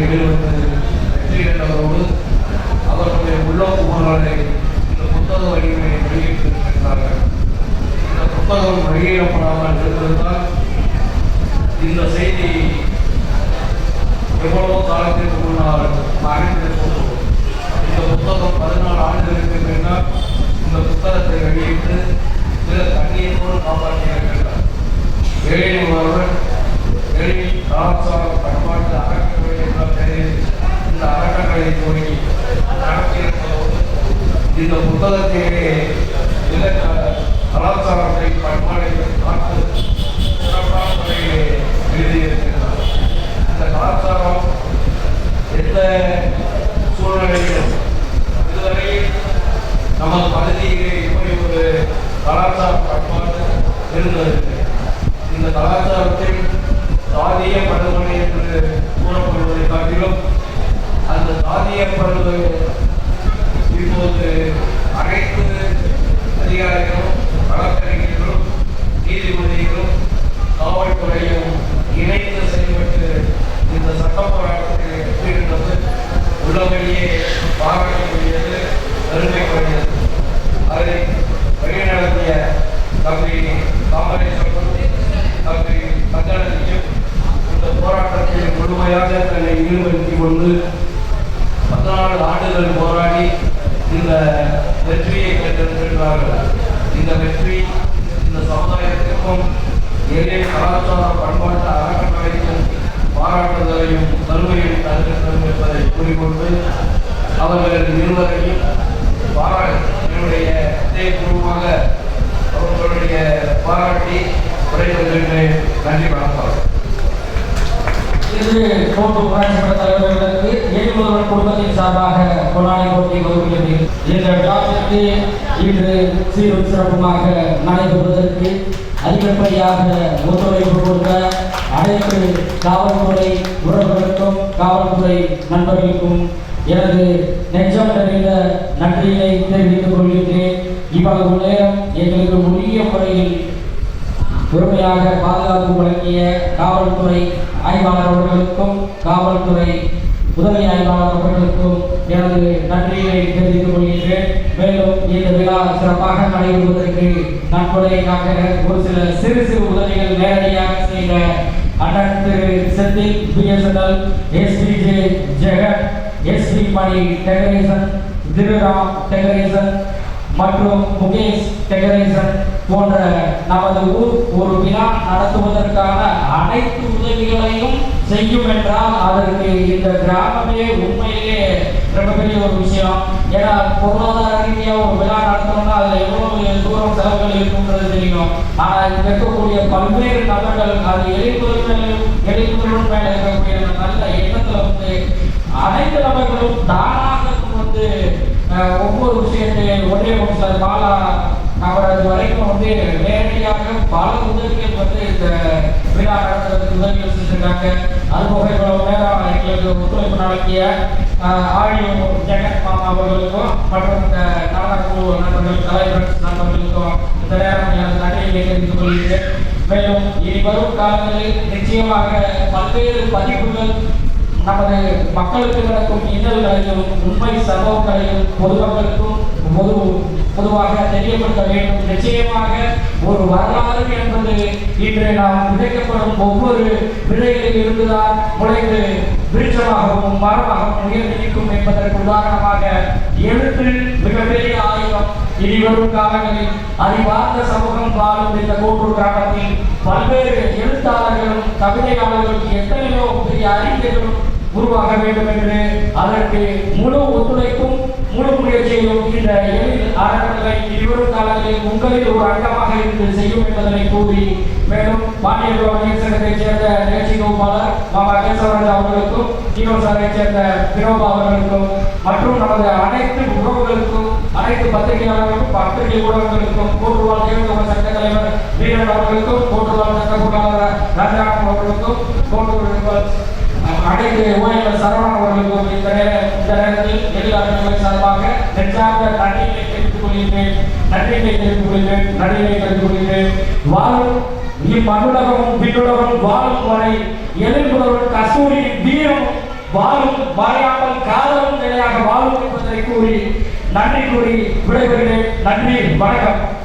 வெளிவந்து வெற்றி கண்டவரோடு அவர்களுடைய உள்ளோக்குமார்களை இந்த புத்தக வடிவை வெளியிட்டிருக்கின்றார்கள். இந்த புத்தகம் வெளியிடப்படாமல் இருந்திருந்தால் இந்த செய்தி எவ்வளவோ காலத்திற்கு முன்னால் அறிந்திருக்கும். இந்த புத்தகம் 14 ஆண்டுகளுக்கு பின்னால் இந்த புத்தகத்தை வெளியிட்டு சில கண்ணியத்தோடு காப்பாற்றியிருக்கின்றார். எழில் ஒருவர் எழில் கலாச்சார பண்பாட்டு அறக்கட்டளை என்ற பெயரில் இந்த அறக்கட்டளை துவங்கி நடத்தியிருப்பதோடு இந்த புத்தகத்திலே சில கலாச்சாரத்தை பண்பாடை காட்டு சிறப்பான முறையிலே எழுதியிருக்கிறார். இந்த கலாச்சாரம் எந்த சூழ்நிலையிலும் இதுவரையில் நமது பகுதியிலே இப்படி ஒரு கலாச்சார பண்பாடு இருந்தது. இந்த கலாச்சாரத்தில் சாதிய படுகொலை என்று கூறப்படுவதை காட்டிலும் அந்த சாதிய படுகொலை இப்போது அனைத்து அதிகாரிகளும் வழக்கறிஞர்களும் நீதிபதிகளும் காவல்துறையும் இணைந்து செயல்பட்டு இந்த சட்ட போராட்டத்தை வெற்றிகின்றது உள்ளபடியே பாராட்டக்கூடியது, பெருமைக்குரியது. அதை வழிநடத்திய தம்பி காமரேஸ்வரன், தம்பி கந்தனத்தையும் இந்த போராட்டத்தில் முழுமையாக தன்னை ஈடுபடுத்திக் கொண்டு 14 ஆண்டுகள் போராடி இந்த வெற்றியை பெற்றிருக்கிறார்கள். இந்த வெற்றி இந்த சமுதாயத்திற்கும் எளிய கலாச்சார பண்பாட்டு அறக்கட்டளைக்கும் பாராட்டுதலையும் பெருமையும் தருகின்றோம் என்பதை கூறிக்கொண்டு அவர்கள் இருவரையும் என்னுடைய இதயபூர்வமாக அவர்களுடைய பாராட்டி உரையாற்றுகின்றேன். நன்றி, வணக்கம். இது கோட்டு ஊராட்சி மன்ற தலைவர்களுக்கு எழில்முதல்வன் குடும்பத்தின் சார்பாக கொண்டாடி போட்டி வகுக்கின்றேன். இந்த விழாவிற்கு இன்று சீரும் சிறப்புமாக நடைபெறுவதற்கு அதிகப்படியாக ஒத்துழைப்பு கொடுத்த அனைத்து காவல்துறை உறவுகளுக்கும் காவல்துறை நண்பர்களுக்கும் எனது நெஞ்சம் நிறைந்த நன்றியை தெரிவித்துக் கொள்கின்றேன். இவ்வளவு நேரம் எங்களுக்கு உரிய முறையில் பொறுமையாக பாதுகாப்பு வழங்கிய காவல்துறை ஆய்வாளர் அவர்களுக்கும் காவல்துறை உதவி ஆய்வாளர் அவர்களுக்கும் எனது நன்றியை தெரிவித்துக் கொள்கின்றேன். மேலும் இந்த விழா சிறப்பாக நடைபெறுவதற்கு நன்கொடையாக ஒரு சில சிறு சிறு உதவிகள் நேரடியாக செய்த அண்ணன் Thiru Senthil BSNL, SPJ Jagan, SP Mani decoration, Thiruram decoration மற்றும் முகேஷ் டெக்கரேஷன் போன்ற நமது ஊர் ஒரு விழா நடத்துவதற்கான அனைத்து உதவிகளையும் செய்யும் என்றால் அதற்கு இந்த கிராமமே உண்மையிலே ரொம்ப பெரிய ஒரு விஷயம். ஏன்னா பொருளாதார ரீதியாக ஒரு விழா நடத்தணும்னா அதில் எவ்வளவு தூரம் செலவுகள் இருக்குன்றது தெரியும். ஆனால் இங்க இருக்கக்கூடிய பல்வேறு நபர்கள் அது எளிமுதலும் மேலே இருக்கக்கூடிய நல்ல எண்ணத்தில் வந்து அனைத்து நபர்களும் தானாக வந்து ஒவ்வொரு விஷயத்தையும் ஒரே ஒரு பாலா அவரது வரைக்கும் வந்து நேரடியாக பல உதவிகள் வந்து இந்த விழா நடத்துறதுக்கு உதவிகள் செஞ்சிருக்காங்க. அதுபோக இவ்வளவு நேரம் எங்களுக்கு ஒத்துழைப்பு நடத்திய ஆடியோ ஜெகன் மாமா அவர்களுக்கும் மற்றும் இந்த நாடகக்குழு நண்பர்கள் தலைவர் நண்பர்களுக்கும் இந்த நேரம் எனது நன்றியை தெரிவித்துக் கொள்கிறேன். மேலும் இனி வரும் காலங்களில் நிச்சயமாக பல்வேறு பதிப்புகள் நமது மக்களுக்கு நடக்கும் இன்னல்களையும் உண்மை சம்பவங்களையும் பொதுமக்களுக்கும் பொதுவாக தெரியப்படுத்த வேண்டும். நிச்சயமாக ஒரு வரலாறு என்பது இன்று நாம் விதைக்கப்படும் ஒவ்வொரு விதைகளில் இருந்துதான் முளைந்து விருட்சமாகவும் மரமாகவும் உயர்ந்திருக்கும் என்பதற்கு உதாரணமாக எழுத்து மிகப்பெரிய ஆயுதம். இனி வரும் காலங்களில் அறிவார்ந்த சமூகம் வாழும் இந்த கோட்டூர் கிராமத்தில் பல்வேறு எழுத்தாளர்களும் கவிதையாளர்களும் எத்தனையோ பெரிய அறிஞர்களும் உருவாக வேண்டும் என்று அதற்கு முழு ஒத்துழைப்பும் முழு முயற்சியும் இந்த எழில் அறக்கட்டளை இருவரும் காலங்களில் உங்களில் ஒரு அங்கமாக இருந்து செய்யும் என்பதனை கூறி மேலும் பாண்டியர் சங்கத்தைச் சேர்ந்த நிகழ்ச்சி கோபாலர் மாமா கேசவராஜ் அவர்களுக்கும் ஈரோசாரை சேர்ந்த வினோபா அவர்களுக்கும் மற்றும் நமது அனைத்து உறவுகளுக்கும் அனைத்து பத்திரிகையாளர்களுக்கும் பத்திரிகை ஊடகங்களுக்கும் கோட்டுவாள் தேவதோம சங்க தலைவர் வீரன் அவர்களுக்கும் கோட்டுவாள் சங்க பொருளாளர் ராஜாராம் அவர்களுக்கும் கோட்டூர் அனைத்து ஓய்வு சரவணன் அவர்களுக்கும் இந்த நேரத்தில் எதிர்காலங்கள் சார்பாக நெஞ்சார்ந்த நன்றியை தெரிவித்துக் கொள்கிறேன். வாழும் இம்மண்ணுலகமும் விண்ணுலகம் வாழும் வரை எதிர்ப்புறவன் கஸ்தூரியின் வீரம் வாழும் மாறாமல் காதலும் நிலையாக வாழும் என்பதை கூறி நன்றி கூறி விடைபெறுகிறேன். நன்றி, வணக்கம்.